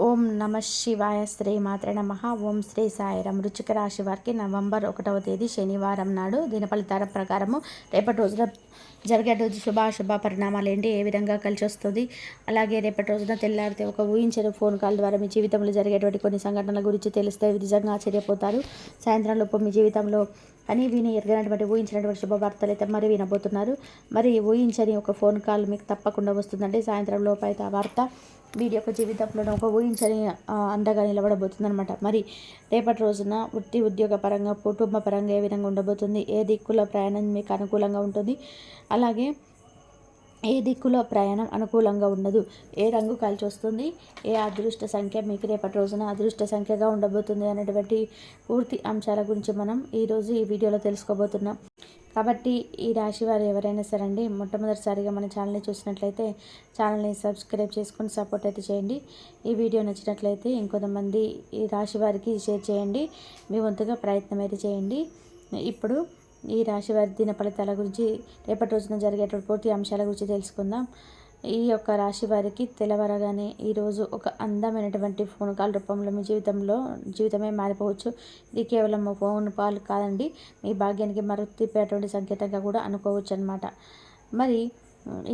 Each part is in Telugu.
ఓం నమ శివాయ శ్రీ మాత్రే నమ. ఓం శ్రీ సాయిరాం. వృశ్చిక రాశి వారికి నవంబర్ 1వ తేదీ శనివారం నాడు దినఫలితాల ప్రకారము రేపటి రోజున జరిగే రోజు శుభాశుభ పరిణామాలు ఏంటి, ఏ విధంగా కలిసి వస్తుంది, అలాగే రేపటి రోజున తెల్లారితే ఒక ఊహించని ఫోన్ కాల్ ద్వారా మీ జీవితంలో జరిగేటువంటి కొన్ని సంఘటనల గురించి తెలిస్తే నిజంగా ఆశ్చర్యపోతారు. సాయంత్రం లోపు మీ జీవితంలో అని విని ఎరగనటువంటి ఊహించినటువంటి శుభవార్తలు అయితే మరి వినబోతున్నారు. మరి ఊహించని ఒక ఫోన్ కాల్ మీకు తప్పకుండా వస్తుందండి. సాయంత్రం లోపు అయితే ఆ వార్త వీడి యొక్క జీవితంలో ఒక ఊహించని అండగా నిలబడబోతుంది అనమాట. మరి రేపటి రోజున వృత్తి ఉద్యోగ పరంగా కుటుంబ పరంగా ఏ విధంగా ఉండబోతుంది, ఏ దిక్కుల ప్రయాణం మీకు అనుకూలంగా ఉంటుంది, అలాగే ఏ దిక్కులో ప్రయాణం అనుకూలంగా ఉండదు, ఏ రంగు కలిసి వస్తుంది, ఏ అదృష్ట సంఖ్య మీకు రేపటి రోజున అదృష్ట సంఖ్యగా ఉండబోతుంది అనేటువంటి పూర్తి అంశాల గురించి మనం ఈరోజు ఈ వీడియోలో తెలుసుకోబోతున్నాం. కాబట్టి ఈ రాశి వారు ఎవరైనా సరే అండి, మొట్టమొదటిసారిగా మన ఛానల్ని చూసినట్లయితే ఛానల్ని సబ్స్క్రైబ్ చేసుకొని సపోర్ట్ అయితే చేయండి. ఈ వీడియో నచ్చినట్లయితే ఇంకొంతమంది ఈ రాశి వారికి షేర్ చేయండి. మీ వంతుగా ప్రయత్నం అయితే చేయండి. ఇప్పుడు ఈ రాశి వారి దిన ఫలితాల గురించి, రేపటి రోజున జరిగేటువంటి పూర్తి అంశాల గురించి తెలుసుకుందాం. ఈ యొక్క రాశి వారికి తెల్లవారగానే ఈరోజు ఒక అందమైనటువంటి ఫోన్ కాల్ రూపంలో మీ జీవితమే మారిపోవచ్చు. ఇది కేవలం ఫోన్ కాల్ కాదండి, మీ భాగ్యానికి మరొత్తిప్పేటువంటి సంకేతంగా కూడా అనుకోవచ్చు అన్నమాట. మరి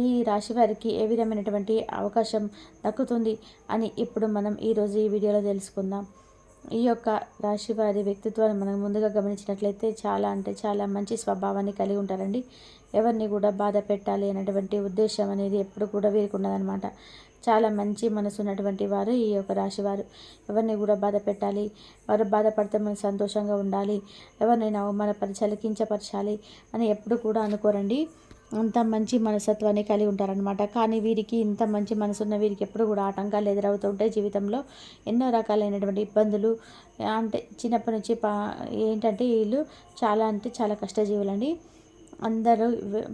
ఈ రాశి వారికి ఏ విధమైనటువంటి అవకాశం దక్కుతుంది అని ఇప్పుడు మనం ఈరోజు ఈ వీడియోలో తెలుసుకుందాం. ఈ యొక్క రాశి వారి వ్యక్తిత్వాన్ని మనం ముందుగా గమనించినట్లయితే చాలా అంటే చాలా మంచి స్వభావాన్ని కలిగి ఉంటారండి. ఎవరిని కూడా బాధ పెట్టాలి అనేటువంటి ఉద్దేశం అనేది ఎప్పుడు కూడా వీరికి ఉన్నదనమాట. చాలా మంచి మనసు ఉన్నటువంటి వారు ఈ యొక్క రాశివారు. ఎవరిని కూడా బాధ పెట్టాలి, వారు బాధపడితే మనం సంతోషంగా ఉండాలి, ఎవరినైనా అవమానపరచాలి, కించపరచాలి అని ఎప్పుడు కూడా అనుకోరండి. అంత మంచి మనస్తత్వాన్ని కలిగి ఉంటారనమాట. కానీ వీరికి ఇంత మంచి మనసున్న వీరికి ఎప్పుడు కూడా ఆటంకాలు ఎదురవుతూ ఉంటాయి. జీవితంలో ఎన్నో రకాలైనటువంటి ఇబ్బందులు, అంటే చిన్నప్పటి నుంచి ఏంటంటే వీళ్ళు చాలా అంటే చాలా కష్టజీవులండి. అందరూ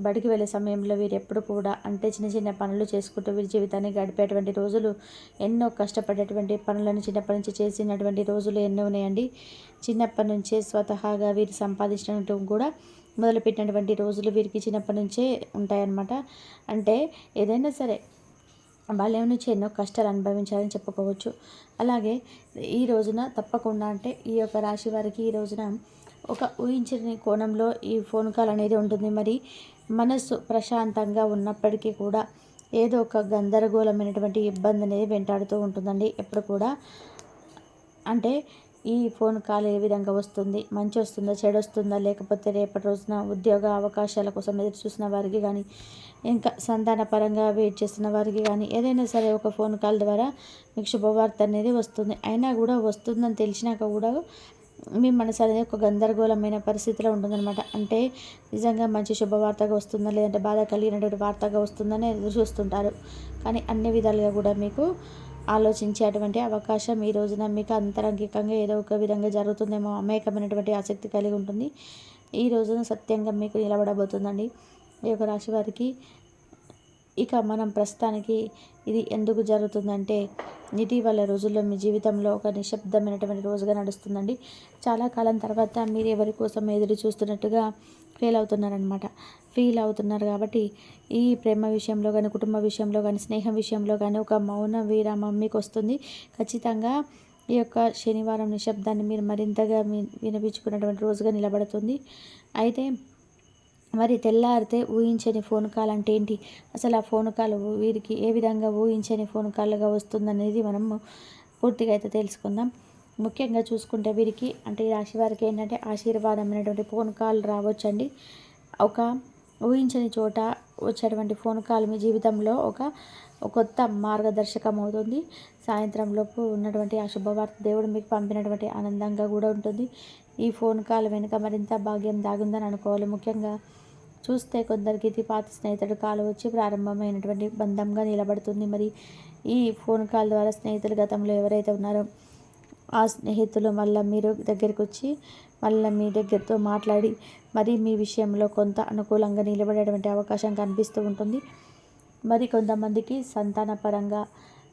బడికి వెళ్ళే సమయంలో వీరు ఎప్పుడు కూడా అంటే చిన్న చిన్న పనులు చేసుకుంటూ వీరి జీవితాన్ని గడిపేటువంటి రోజులు, ఎన్నో కష్టపడేటువంటి పనులను చిన్నప్పటి నుంచి చేసినటువంటి రోజులు ఎన్నో ఉన్నాయండి. చిన్నప్పటి నుంచే స్వతహాగా వీరు సంపాదించినట్టు కూడా మొదలుపెట్టినటువంటి రోజులు వీరికి చిన్నప్పటి నుంచే ఉంటాయన్నమాట. అంటే ఏదైనా సరే బాల్యం నుంచి ఎన్నో కష్టాలు అనుభవించాలని చెప్పుకోవచ్చు. అలాగే ఈ రోజున తప్పకుండా అంటే ఈ యొక్క రాశి వారికి ఈ రోజున ఒక ఊహించని కోణంలో ఈ ఫోన్ కాల్ అనేది ఉంటుంది. మరి మనస్సు ప్రశాంతంగా ఉన్నప్పటికీ కూడా ఏదో ఒక గందరగోళమైనటువంటి ఇబ్బంది అనేది వెంటాడుతూ ఉంటుందండి ఎప్పుడు కూడా. అంటే ఈ ఫోన్ కాల్ ఏ విధంగా వస్తుంది, మంచి వస్తుందా, చెడు వస్తుందా, లేకపోతే రేపటి రోజున ఉద్యోగ అవకాశాల కోసం ఎదురు చూసిన వారికి కానీ, ఇంకా సంతాన పరంగా వెయిట్ చేస్తున్న వారికి కానీ ఏదైనా సరే ఒక ఫోన్ కాల్ ద్వారా మీకు శుభవార్త అనేది వస్తుంది. అయినా కూడా వస్తుందని తెలిసినాక కూడా మీ మనసు అనేది ఒక గందరగోళమైన పరిస్థితిలో ఉంటుందన్నమాట. అంటే నిజంగా మంచి శుభవార్తగా వస్తుందా, లేదంటే బాధ కలిగినటువంటి వార్తగా వస్తుందని ఎదురు చూస్తుంటారు. కానీ అన్ని విధాలుగా కూడా మీకు ఆలోచించేటువంటి అవకాశం ఈ రోజున మీకు అంతరంగికంగా ఏదో ఒక విధంగా జరుగుతుందేమో అమాయకమైనటువంటి ఆసక్తి కలిగి ఉంటుంది. ఈ రోజున సత్యంగా మీకు నిలబడబోతుందండి ఈ యొక్క రాశి వారికి. ఇక మనం ప్రస్తుతానికి ఇది ఎందుకు జరుగుతుందంటే, ఇటీవల రోజుల్లో మీ జీవితంలో ఒక నిశ్శబ్దమైనటువంటి రోజుగా నడుస్తుందండి. చాలా కాలం తర్వాత మీరు ఎవరి కోసం ఎదురు చూస్తున్నట్టుగా ఫీల్ అవుతున్నారు కాబట్టి ఈ ప్రేమ విషయంలో కానీ, కుటుంబ విషయంలో కానీ, స్నేహం విషయంలో కానీ ఒక మౌన విరామం మీకు వస్తుంది. ఖచ్చితంగా ఈ యొక్క శనివారం నిశ్శబ్దాన్ని మీరు మరింతగా వినిపించుకున్నటువంటి రోజుగా నిలబడుతుంది. అయితే మరి తెల్లారితే ఊహించని ఫోన్ కాల్ అంటే ఏంటి, అసలు ఆ ఫోన్ కాల్ వీరికి ఏ విధంగా ఊహించని ఫోన్ కాల్గా వస్తుందనేది మనం పూర్తిగా అయితే తెలుసుకుందాం. ముఖ్యంగా చూసుకుంటే వీరికి అంటే ఈ రాశి వారికి ఏంటంటే ఆశీర్వాదమైనటువంటి ఫోన్ కాల్ రావచ్చండి. ఒక ఊహించని చోట వచ్చేటువంటి ఫోన్ కాల్ మీ జీవితంలో ఒక కొత్త మార్గదర్శకం అవుతుంది. సాయంత్రం లోపు ఉన్నటువంటి ఆ శుభవార్త దేవుడు మీకు పంపినటువంటి ఆనందంగా కూడా ఉంటుంది. ఈ ఫోన్ కాల్ వెనుక మరింత భాగ్యం దాగుందని అనుకోవాలి. ముఖ్యంగా చూస్తే కొందరికి ఇది పాత స్నేహితుడు కాల్ వచ్చి ప్రారంభమైనటువంటి బంధంగా నిలబడుతుంది. మరి ఈ ఫోన్ కాల్ ద్వారా స్నేహితులు గతంలో ఎవరైతే ఉన్నారో ఆ స్నేహితులు మళ్ళీ మీరు దగ్గరికి వచ్చి మళ్ళీ మీ దగ్గరతో మాట్లాడి మరి మీ విషయంలో కొంత అనుకూలంగా నిలబడేటువంటి అవకాశం కనిపిస్తూ ఉంటుంది. మరి కొంతమందికి సంతాన పరంగా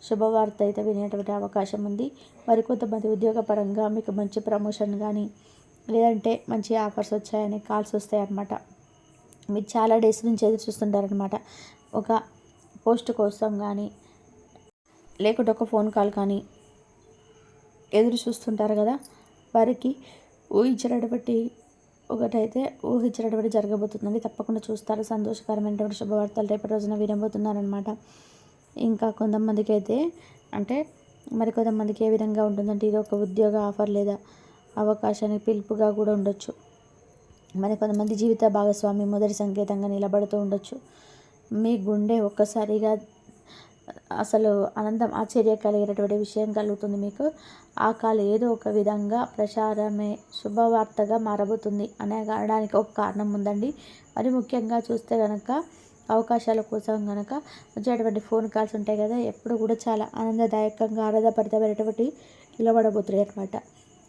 శుభవార్త అయితే వినేటువంటి అవకాశం ఉంది. మరి కొంతమంది ఉద్యోగపరంగా మీకు మంచి ప్రమోషన్ కానీ, లేదంటే మంచి ఆఫర్స్ వచ్చాయని కాల్స్ వస్తాయన్నమాట. మీరు చాలా డేస్ నుంచి ఎదురు చూస్తుంటారనమాట. ఒక పోస్ట్ కోసం కానీ, లేకుంటే ఒక ఫోన్ కాల్ కానీ, ఎదురు చూస్తుంటారు కదా, వారికి ఊహించినటువంటి ఒకటైతే ఊహించినటువంటి జరగబోతుందండి. తప్పకుండా చూస్తారు. సంతోషకరమైనటువంటి శుభవార్తలు రేపటి రోజున వినబోతున్నారనమాట. ఇంకా కొంతమందికి అయితే అంటే మరి కొంతమందికి ఏ విధంగా ఉంటుందంటే ఇది ఒక ఉద్యోగ ఆఫర్ లేదా అవకాశానికి పిలుపుగా కూడా ఉండొచ్చు. మరి కొంతమంది జీవిత భాగస్వామి మొదటి సంకేతంగా నిలబడుతూ ఉండొచ్చు. మీ గుండె ఒక్కసారిగా అసలు ఆనందం ఆశ్చర్య కలిగినటువంటి విషయం కలుగుతుంది మీకు. ఆ కాల్ ఏదో ఒక విధంగా ప్రచారమే శుభవార్తగా మారబోతుంది అనడానికి ఒక కారణం ఉందండి. మరి ముఖ్యంగా చూస్తే కనుక అవకాశాల కోసం కనుక వచ్చేటువంటి ఫోన్ కాల్స్ ఉంటాయి కదా, ఎప్పుడు కూడా చాలా ఆనందదాయకంగా ఆనందభరితమైనటువంటి నిలబడబోతున్నాయి అనమాట.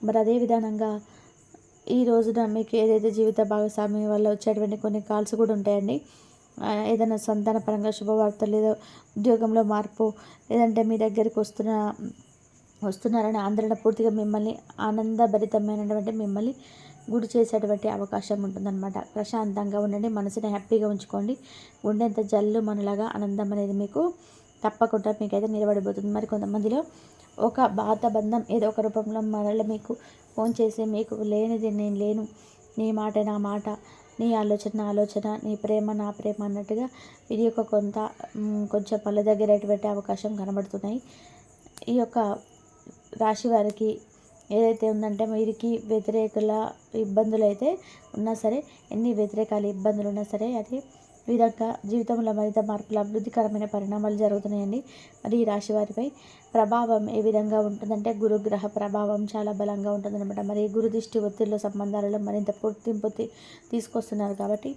మరి అదే విధానంగా ఈ రోజున మీకు ఏదైతే జీవిత భాగస్వామి వల్ల వచ్చేటువంటి కొన్ని కాల్స్ కూడా ఉంటాయండి. ఏదైనా సంతాన పరంగా శుభవార్తలు లేదా ఉద్యోగంలో మార్పు, లేదంటే మీ దగ్గరికి వస్తున్నారని ఆందోళన పూర్తిగా మిమ్మల్ని ఆనందభరితమైనటువంటి మిమ్మల్ని గురి చేసేటువంటి అవకాశం ఉంటుందన్నమాట. ప్రశాంతంగా ఉండండి, మనసుని హ్యాపీగా ఉంచుకోండి. గుండెంత జల్లు మనలాగా ఆనందం అనేది మీకు తప్పకుండా మీకైతే నిలబడిపోతుంది. మరి కొంతమందిలో ఒక పాత బంధం ఏదో ఒక రూపంలో మరల మీకు ఫోన్ చేసి మీకు లేనిది నేను లేను, నీ మాట నా మాట, నీ ఆలోచన నా ఆలోచన, నీ ప్రేమ నా ప్రేమ అన్నట్టుగా ఇది ఒక కొంచెం పళ్ళ దగ్గరటువంటి అవకాశం కనబడుతున్నాయి. ఈ యొక్క రాశి వారికి ఏదైతే ఉందంటే వీరికి వ్యతిరేకుల ఇబ్బందులు అయితే ఉన్నా సరే, ఎన్ని వ్యతిరేకాలు ఇబ్బందులు ఉన్నా సరే అది విధంగా జీవితంలో మరింత మార్పులు అభివృద్ధికరమైన పరిణామాలు జరుగుతున్నాయండి. మరి ఈ రాశి వారిపై ప్రభావం ఏ విధంగా ఉంటుందంటే గురుగ్రహ ప్రభావం చాలా బలంగా ఉంటుందన్నమాట. మరి గురు దృష్టి ఒత్తిడిలో సంబంధాలలో మరింత గుర్తింపు తీసుకొస్తున్నారు కాబట్టి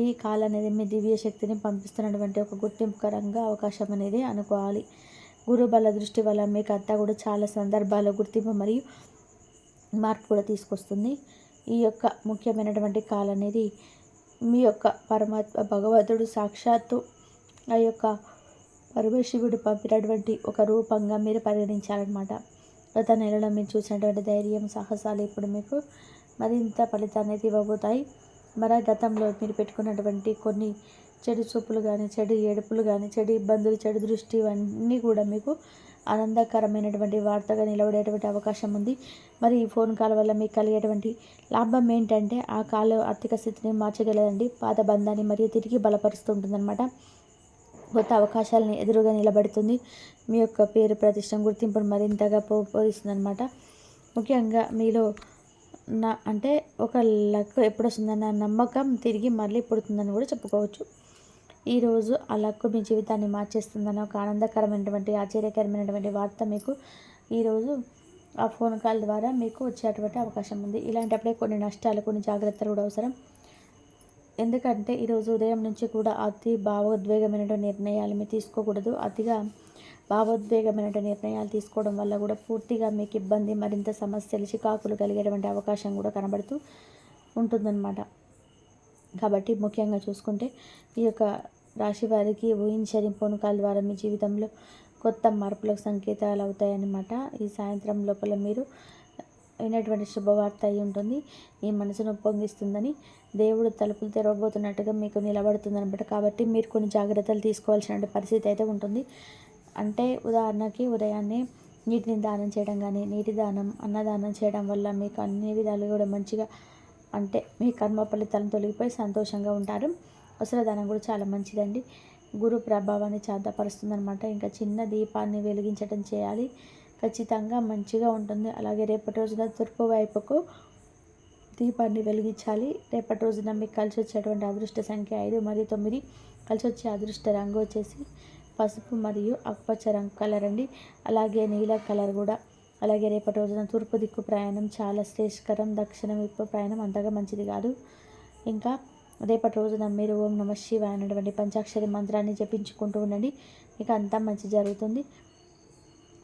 ఈ కాలం అనేది మీ దివ్య శక్తిని పంపిస్తున్నటువంటి ఒక గుర్తింపుకరంగా అవకాశం అనేది అనుకోవాలి. గురు బల దృష్టి వల్ల మీకు అంతా కూడా చాలా సందర్భాల్లో గుర్తింపు మరియు మార్పు కూడా తీసుకొస్తుంది. ఈ యొక్క ముఖ్యమైనటువంటి కాలం అనేది మీ యొక్క పరమాత్మ భగవంతుడు సాక్షాత్తు ఆ యొక్క పరమశివుడు పంపినటువంటి ఒక రూపంగా మీరు పరిగణించాలన్నమాట. గత నెలలో మీరు చూసినటువంటి ధైర్యం సాహసాలు ఇప్పుడు మీకు మరింత ఫలితాన్ని అయితే ఇవ్వబోతాయి. మరి గతంలో మీరు పెట్టుకున్నటువంటి కొన్ని చెడు చూపులు కానీ, చెడు ఏడుపులు కానీ, చెడు ఇబ్బందులు, చెడు దృష్టి ఇవన్నీ కూడా మీకు ఆనందకరమైనటువంటి వార్తగా నిలబడేటువంటి అవకాశం ఉంది. మరి ఈ ఫోన్ కాల్ వల్ల మీకు కలిగేటువంటి లాభం ఏంటంటే ఆ కాల్ ఆర్థిక స్థితిని మార్చగలదండి. పాత బంధాన్ని మరియు తిరిగి బలపరుస్తూ ఉంటుందన్నమాట. కొత్త అవకాశాలని ఎదురుగా నిలబడుతుంది. మీ యొక్క పేరు ప్రతిష్టం గుర్తింపును మరింతగా పోషిస్తుందన్నమాట. ముఖ్యంగా మీలో అంటే ఒక లక్ ఎప్పుడు వస్తుందన్న నమ్మకం తిరిగి మళ్ళీ పుడుతుందని కూడా చెప్పుకోవచ్చు. ఈరోజు ఆ లక్ మీ జీవితాన్ని మార్చేస్తుందన్న ఒక ఆనందకరమైనటువంటి ఆశ్చర్యకరమైనటువంటి వార్త మీకు ఈరోజు ఆ ఫోన్ కాల్ ద్వారా మీకు వచ్చేటువంటి అవకాశం ఉంది. ఇలాంటప్పుడే కొన్ని నష్టాలు, కొన్ని జాగ్రత్తలు కూడా అవసరం. ఎందుకంటే ఈరోజు ఉదయం నుంచి కూడా అతి భావోద్వేగమైనటువంటి నిర్ణయాలు మీరు తీసుకోకూడదు. అతిగా భావోద్వేగమైన నిర్ణయాలు తీసుకోవడం వల్ల కూడా పూర్తిగా మీకు ఇబ్బంది, మరింత సమస్యలు, చికాకులు కలిగేటువంటి అవకాశం కూడా కనబడుతూ ఉంటుందన్నమాట. కాబట్టి ముఖ్యంగా చూసుకుంటే ఈ యొక్క రాశి వారికి ఊహించని పూనకాల ద్వారా మీ జీవితంలో కొత్త మార్పులకు సంకేతాలు అవుతాయన్నమాట. ఈ సాయంత్రం లోపల మీరు అయినటువంటి శుభవార్త అయి ఉంటుంది. ఈ మనసును పొంగిస్తుందని దేవుడు తలుపులు తెరవబోతున్నట్టుగా మీకు నిలబడుతుందన్నమాట. కాబట్టి మీరు కొన్ని జాగ్రత్తలు తీసుకోవాల్సిన పరిస్థితి అయితే ఉంటుంది. అంటే ఉదాహరణకి ఉదయాన్నే నీటిని దానం చేయడం కానీ, నీటి దానం, అన్నదానం చేయడం వల్ల మీకు అన్ని విధాలు కూడా మంచిగా అంటే మీ కర్మ ఫలితాలను తొలగిపోయి సంతోషంగా ఉంటారు. వస్త్రదానం కూడా చాలా మంచిదండి. గురు ప్రభావాన్ని శాంతపరుస్తుందన్నమాట. ఇంకా చిన్న దీపాన్ని వెలిగించడం చేయాలి, ఖచ్చితంగా మంచిగా ఉంటుంది. అలాగే రేపటి రోజున తూర్పు వైపుకు దీపాన్ని వెలిగించాలి. రేపటి రోజున మీకు కలిసి వచ్చేటువంటి అదృష్ట సంఖ్య 5 మరియు 9. కలిసి వచ్చే అదృష్ట రంగు వచ్చేసి పసుపు మరియు ఆకుపచ్చ రంగు కలర్ అండి. అలాగే నీల కలర్ కూడా. అలాగే రేపటి రోజున తూర్పు దిక్కు ప్రయాణం చాలా శ్రేష్కరం, దక్షిణం వైపు ప్రయాణం అంతగా మంచిది కాదు. ఇంకా రేపటి రోజున మీరు ఓం నమః శివాయ అనేటువంటి పంచాక్షరి మంత్రాన్ని జపించుకుంటూ ఉండండి, మీకు అంతా మంచి జరుగుతుంది.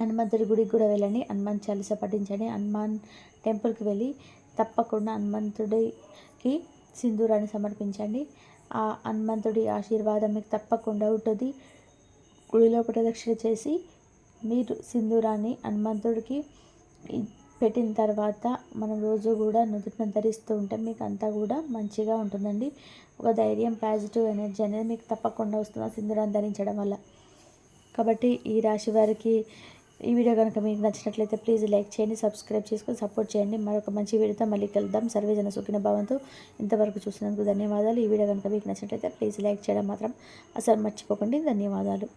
హనుమంతుడి గుడికి కూడా వెళ్ళండి, హనుమాన్ చాలీసా పఠించండి. హనుమాన్ టెంపుల్కి వెళ్ళి తప్పకుండా హనుమంతుడికి సింధూరాన్ని సమర్పించండి. ఆ హనుమంతుడి ఆశీర్వాదం మీకు తప్పకుండా ఉంటుంది. గుడిలో ప్రదక్షిణ చేసి మీరు సింధూరాన్ని హనుమంతుడికి పెట్టిన తర్వాత మనం రోజు కూడా నుదుటిన ధరిస్తూ ఉంటే మీకు అంతా కూడా మంచిగా ఉంటుందండి. ఒక ధైర్యం, పాజిటివ్ ఎనర్జీ అనేది మీకు తప్పకుండా వస్తుంది సింధూరాన్ని ధరించడం వల్ల. కాబట్టి ఈ రాశి వారికి ఈ వీడియో కనుక మీకు నచ్చినట్లయితే ప్లీజ్ లైక్ చేయండి, సబ్స్క్రైబ్ చేసుకొని సపోర్ట్ చేయండి. మరొక మంచి వీడియోతో మళ్ళీ కలుద్దాం. సర్వేజన సుఖిన భవంతు. ఇంతవరకు చూసినందుకు ధన్యవాదాలు. ఈ వీడియో కనుక మీకు నచ్చినట్లయితే ప్లీజ్ లైక్ చేయడం మాత్రం అసలు మర్చిపోకండి. ధన్యవాదాలు.